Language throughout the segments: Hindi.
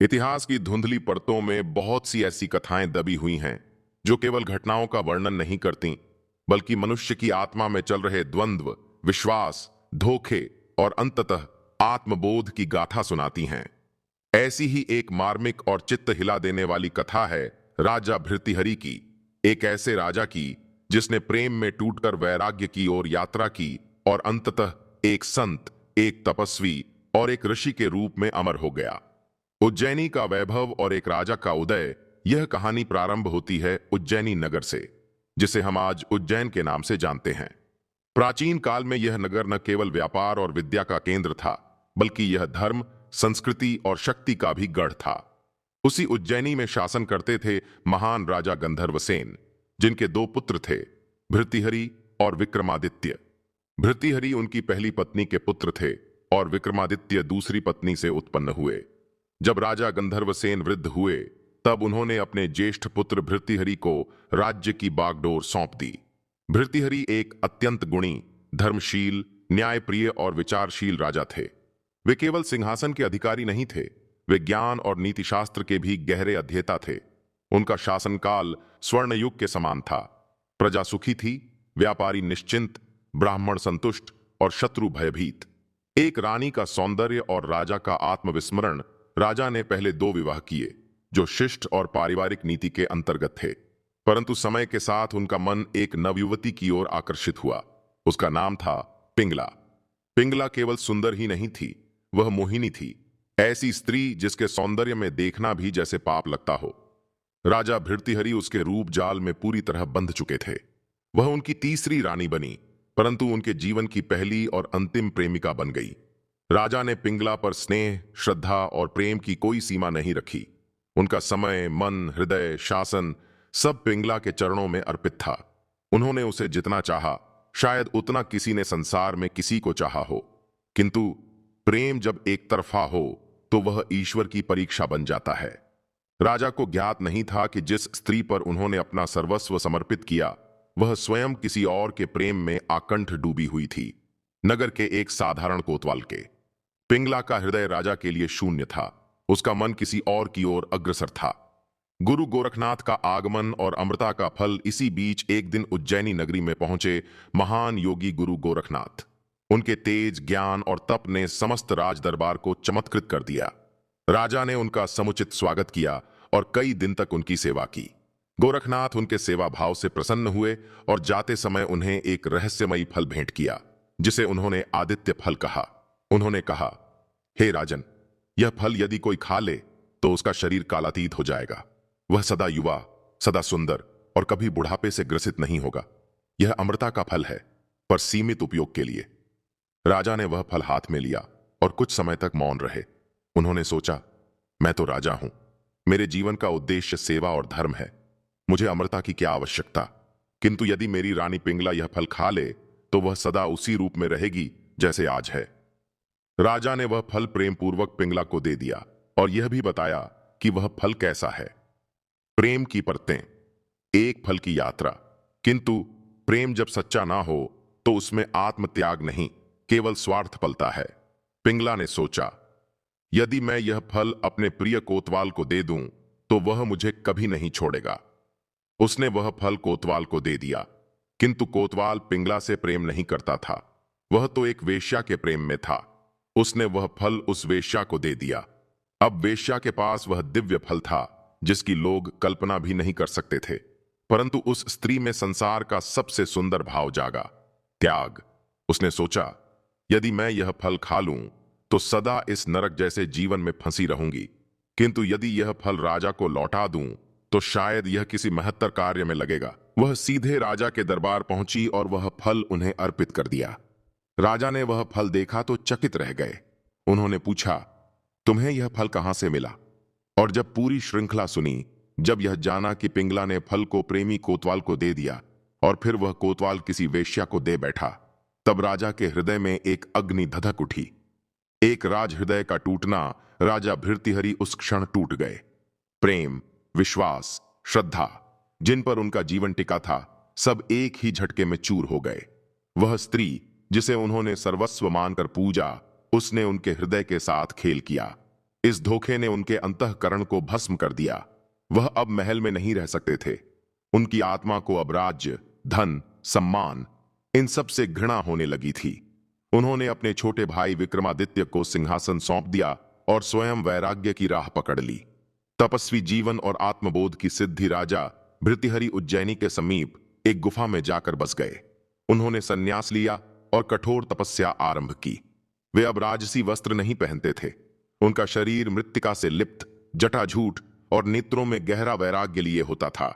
इतिहास की धुंधली परतों में बहुत सी ऐसी कथाएं दबी हुई हैं जो केवल घटनाओं का वर्णन नहीं करती, बल्कि मनुष्य की आत्मा में चल रहे द्वंद्व, विश्वास, धोखे और अंततः आत्मबोध की गाथा सुनाती हैं। ऐसी ही एक मार्मिक और चित्त हिला देने वाली कथा है राजा भृतिहरि की। एक ऐसे राजा की जिसने प्रेम में टूटकर वैराग्य की ओर यात्रा की और अंततः एक संत, एक तपस्वी और एक ऋषि के रूप में अमर हो गया। उज्जैनी का वैभव और एक राजा का उदय। यह कहानी प्रारंभ होती है उज्जैनी नगर से, जिसे हम आज उज्जैन के नाम से जानते हैं। प्राचीन काल में यह नगर न केवल व्यापार और विद्या का केंद्र था, बल्कि यह धर्म, संस्कृति और शक्ति का भी गढ़ था। उसी उज्जैनी में शासन करते थे महान राजा गंधर्वसेन, जिनके दो पुत्र थे, भृतिहरि और विक्रमादित्य। भृतिहरि उनकी पहली पत्नी के पुत्र थे और विक्रमादित्य दूसरी पत्नी से उत्पन्न हुए। जब राजा गंधर्वसेन वृद्ध हुए, तब उन्होंने अपने ज्येष्ठ पुत्र भृतिहरि को राज्य की बागडोर सौंप दी। भृतिहरि एक अत्यंत गुणी, धर्मशील, न्यायप्रिय और विचारशील राजा थे। वे केवल सिंहासन के अधिकारी नहीं थे, वे ज्ञान और नीतिशास्त्र के भी गहरे अध्येता थे। उनका शासनकाल स्वर्ण युग के समान था। प्रजा सुखी थी, व्यापारी निश्चिंत, ब्राह्मण संतुष्ट और शत्रु भयभीत। एक रानी का सौंदर्य और राजा का आत्मविस्मरण। राजा ने पहले दो विवाह किए, जो शिष्ट और पारिवारिक नीति के अंतर्गत थे, परंतु समय के साथ उनका मन एक नवयुवती की ओर आकर्षित हुआ। उसका नाम था पिंगला। पिंगला केवल सुंदर ही नहीं थी, वह मोहिनी थी, ऐसी स्त्री जिसके सौंदर्य में देखना भी जैसे पाप लगता हो। राजा भृतिहरि उसके रूप जाल में पूरी तरह बंध चुके थे। वह उनकी तीसरी रानी बनी, परंतु उनके जीवन की पहली और अंतिम प्रेमिका बन गई। राजा ने पिंगला पर स्नेह, श्रद्धा और प्रेम की कोई सीमा नहीं रखी। उनका समय, मन, हृदय, शासन सब पिंगला के चरणों में अर्पित था। उन्होंने उसे जितना चाहा, शायद उतना किसी ने संसार में किसी को चाहा हो। किंतु प्रेम जब एक तरफा हो तो वह ईश्वर की परीक्षा बन जाता है। राजा को ज्ञात नहीं था कि जिस स्त्री पर उन्होंने अपना सर्वस्व समर्पित किया, वह स्वयं किसी और के प्रेम में आकंठ डूबी हुई थी, नगर के एक साधारण कोतवाल के। पिंगला का हृदय राजा के लिए शून्य था, उसका मन किसी और की ओर अग्रसर था। गुरु गोरखनाथ का आगमन और अमृता का फल। इसी बीच एक दिन उज्जैनी नगरी में पहुंचे महान योगी गुरु गोरखनाथ। उनके तेज, ज्ञान और तप ने समस्त राज दरबार को चमत्कृत कर दिया। राजा ने उनका समुचित स्वागत किया और कई दिन तक उनकी सेवा की। गोरखनाथ उनके सेवा भाव से प्रसन्न हुए और जाते समय उन्हें एक रहस्यमयी फल भेंट किया, जिसे उन्होंने आदित्य फल कहा। उन्होंने कहा, हे राजन, यह फल यदि कोई खा ले तो उसका शरीर कालातीत हो जाएगा। वह सदा युवा, सदा सुंदर और कभी बुढ़ापे से ग्रसित नहीं होगा। यह अमृता का फल है, पर सीमित उपयोग के लिए। राजा ने वह फल हाथ में लिया और कुछ समय तक मौन रहे। उन्होंने सोचा, मैं तो राजा हूं, मेरे जीवन का उद्देश्य सेवा और धर्म है, मुझे अमृता की क्या आवश्यकता। किंतु यदि मेरी रानी पिंगला यह फल खा ले तो वह सदा उसी रूप में रहेगी जैसे आज है। राजा ने वह फल प्रेम पूर्वक पिंगला को दे दिया और यह भी बताया कि वह फल कैसा है। प्रेम की परतें, एक फल की यात्रा। किंतु प्रेम जब सच्चा ना हो तो उसमें आत्मत्याग नहीं, केवल स्वार्थ पलता है। पिंगला ने सोचा, यदि मैं यह फल अपने प्रिय कोतवाल को दे दूं तो वह मुझे कभी नहीं छोड़ेगा। उसने वह फल कोतवाल को दे दिया, किंतु कोतवाल पिंगला से प्रेम नहीं करता था, वह तो एक वेश्या के प्रेम में था। उसने वह फल उस वेश्या को दे दिया। अब वेश्या के पास वह दिव्य फल था जिसकी लोग कल्पना भी नहीं कर सकते थे, परंतु उस स्त्री में संसार का सबसे सुंदर भाव जागा, त्याग। उसने सोचा, यदि मैं यह फल खा लूं तो सदा इस नरक जैसे जीवन में फंसी रहूंगी, किंतु यदि यह फल राजा को लौटा दूं तो शायद यह किसी महत्तर कार्य में लगेगा। वह सीधे राजा के दरबार पहुंची और वह फल उन्हें अर्पित कर दिया। राजा ने वह फल देखा तो चकित रह गए। उन्होंने पूछा, तुम्हें यह फल कहां से मिला? और जब पूरी श्रृंखला सुनी, जब यह जाना कि पिंगला ने फल को प्रेमी कोतवाल को दे दिया और फिर वह कोतवाल किसी वेश्या को दे बैठा, तब राजा के हृदय में एक अग्नि धधक उठी। एक राज हृदय का टूटना। राजा भृतिहरि उस क्षण टूट गए। प्रेम, विश्वास, श्रद्धा, जिन पर उनका जीवन टिका था, सब एक ही झटके में चूर हो गए। वह स्त्री जिसे उन्होंने सर्वस्व मानकर पूजा, उसने उनके हृदय के साथ खेल किया। इस धोखे ने उनके अंतःकरण को भस्म कर दिया। वह अब महल में नहीं रह सकते थे। उनकी आत्मा को अब राज्य, धन, सम्मान, इन सब से घृणा होने लगी थी। उन्होंने अपने छोटे भाई विक्रमादित्य को सिंहासन सौंप दिया और स्वयं वैराग्य की राह पकड़ ली। तपस्वी जीवन और आत्मबोध की सिद्धि राजा भृतृहरि उज्जैनी के समीप एक गुफा में जाकर बस गए। उन्होंने संन्यास लिया और कठोर तपस्या आरंभ की। वे अब राजसी वस्त्र नहीं पहनते थे। उनका शरीर मृत्तिका से लिप्त, जटाझूट और नेत्रों में गहरा वैराग्य लिए होता था।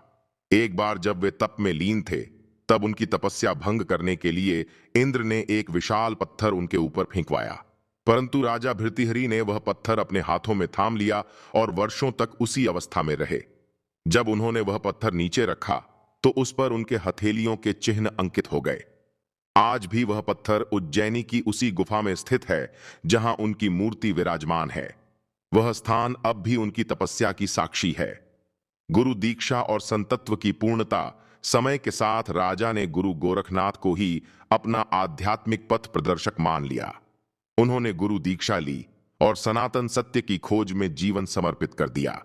एक बार जब वे तप में लीन थे, तब उनकी तपस्या भंग करने के लिए इंद्र ने एक विशाल पत्थर उनके ऊपर फेंकवाया। परंतु राजा भृतृहरि ने वह पत्थर अपने हाथों में थाम लिया और वर्षों तक उसी अवस्था में रहे। जब उन्होंने वह पत्थर नीचे रखा तो उस पर उनके हथेलियों के चिन्ह अंकित हो गए। आज भी वह पत्थर उज्जैनी की उसी गुफा में स्थित है जहां उनकी मूर्ति विराजमान है। वह स्थान अब भी उनकी तपस्या की साक्षी है। गुरु दीक्षा और संतत्व की पूर्णता। समय के साथ राजा ने गुरु गोरखनाथ को ही अपना आध्यात्मिक पथ प्रदर्शक मान लिया। उन्होंने गुरु दीक्षा ली और सनातन सत्य की खोज में जीवन समर्पित कर दिया।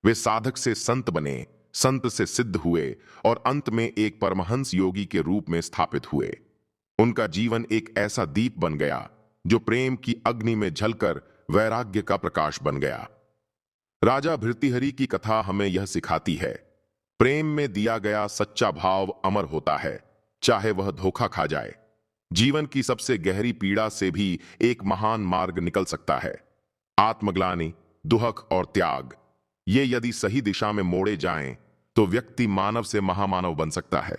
वे साधक से संत बने, संत से सिद्ध हुए और अंत में एक परमहंस योगी के रूप में स्थापित हुए। उनका जीवन एक ऐसा दीप बन गया जो प्रेम की अग्नि में जलकर वैराग्य का प्रकाश बन गया। राजा भृतृहरि की कथा हमें यह सिखाती है, प्रेम में दिया गया सच्चा भाव अमर होता है, चाहे वह धोखा खा जाए। जीवन की सबसे गहरी पीड़ा से भी एक महान मार्ग निकल सकता है। आत्मग्लानि, दुहक और त्याग, ये यदि सही दिशा में मोड़े जाएं, तो व्यक्ति मानव से महामानव बन सकता है।